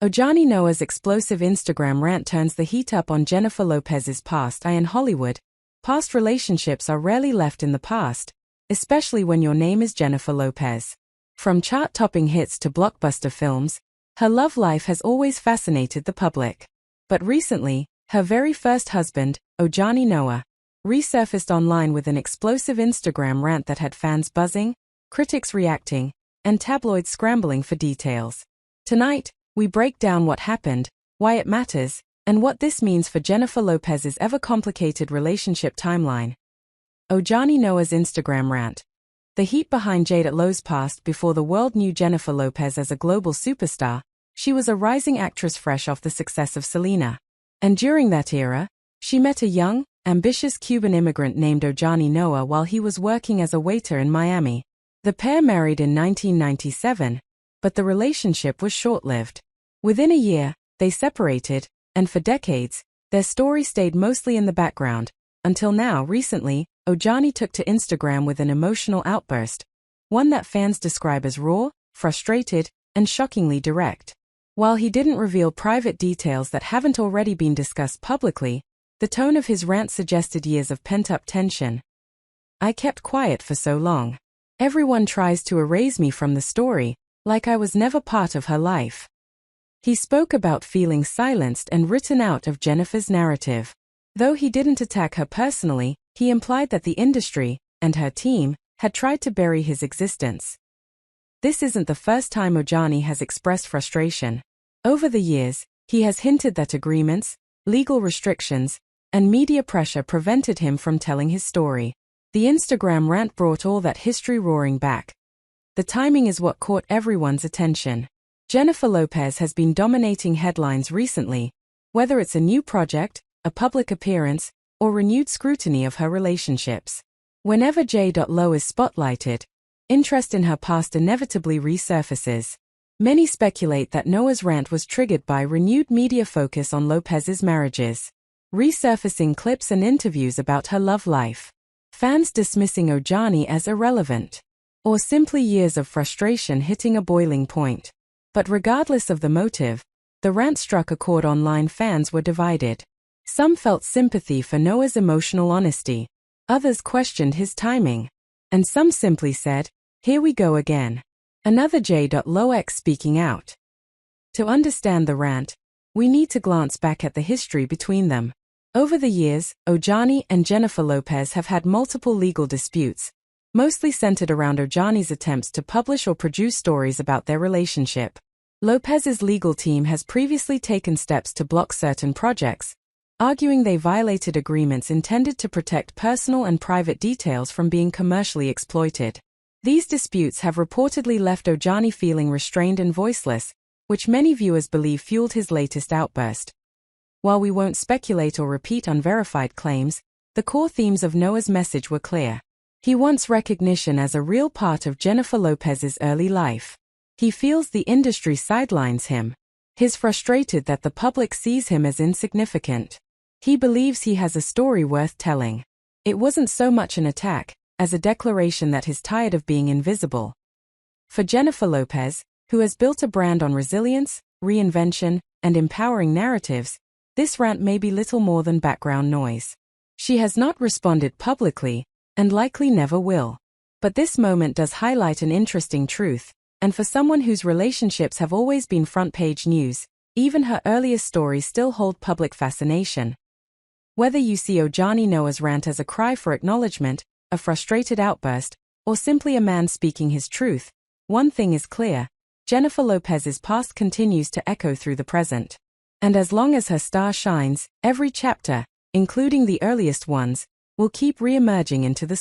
Ojani Noah's explosive Instagram rant turns the heat up on Jennifer Lopez's past. In Hollywood, past relationships are rarely left in the past, especially when your name is Jennifer Lopez. From chart-topping hits to blockbuster films, her love life has always fascinated the public. But recently, her very first husband, Ojani Noah, resurfaced online with an explosive Instagram rant that had fans buzzing, critics reacting, and tabloids scrambling for details. Tonight, we break down what happened, why it matters, and what this means for Jennifer Lopez's ever-complicated relationship timeline. Ojani Noah's Instagram rant. The heat behind JLo's past. Before the world knew Jennifer Lopez as a global superstar, she was a rising actress fresh off the success of Selena. And during that era, she met a young, ambitious Cuban immigrant named Ojani Noah while he was working as a waiter in Miami. The pair married in 1997, but the relationship was short-lived. Within a year, they separated, and for decades, their story stayed mostly in the background, until now. Recently, Ojani took to Instagram with an emotional outburst, one that fans describe as raw, frustrated, and shockingly direct. While he didn't reveal private details that haven't already been discussed publicly, the tone of his rant suggested years of pent-up tension. "I kept quiet for so long. Everyone tries to erase me from the story, like I was never part of her life." He spoke about feeling silenced and written out of Jennifer's narrative. Though he didn't attack her personally, he implied that the industry, and her team, had tried to bury his existence. This isn't the first time Ojani has expressed frustration. Over the years, he has hinted that agreements, legal restrictions, and media pressure prevented him from telling his story. The Instagram rant brought all that history roaring back. The timing is what caught everyone's attention. Jennifer Lopez has been dominating headlines recently, whether it's a new project, a public appearance, or renewed scrutiny of her relationships. Whenever J.Lo is spotlighted, interest in her past inevitably resurfaces. Many speculate that Noah's rant was triggered by renewed media focus on Lopez's marriages, resurfacing clips and interviews about her love life, fans dismissing Ojani as irrelevant, or simply years of frustration hitting a boiling point. But regardless of the motive, the rant struck a chord. Online fans were divided. Some felt sympathy for Noah's emotional honesty, others questioned his timing, and some simply said, "Here we go again." Another J.Lo ex speaking out. To understand the rant, we need to glance back at the history between them. Over the years, Ojani and Jennifer Lopez have had multiple legal disputes, mostly centered around Ojani's attempts to publish or produce stories about their relationship. Lopez's legal team has previously taken steps to block certain projects, arguing they violated agreements intended to protect personal and private details from being commercially exploited. These disputes have reportedly left Ojani feeling restrained and voiceless, which many viewers believe fueled his latest outburst. While we won't speculate or repeat unverified claims, the core themes of Noah's message were clear. He wants recognition as a real part of Jennifer Lopez's early life. He feels the industry sidelines him. He's frustrated that the public sees him as insignificant. He believes he has a story worth telling. It wasn't so much an attack, as a declaration that he's tired of being invisible. For Jennifer Lopez, who has built a brand on resilience, reinvention, and empowering narratives, this rant may be little more than background noise. She has not responded publicly, and likely never will. But this moment does highlight an interesting truth, and for someone whose relationships have always been front-page news, even her earliest stories still hold public fascination. Whether you see Ojani Noah's rant as a cry for acknowledgement, a frustrated outburst, or simply a man speaking his truth, one thing is clear: Jennifer Lopez's past continues to echo through the present. And as long as her star shines, every chapter, including the earliest ones, will keep re-emerging into the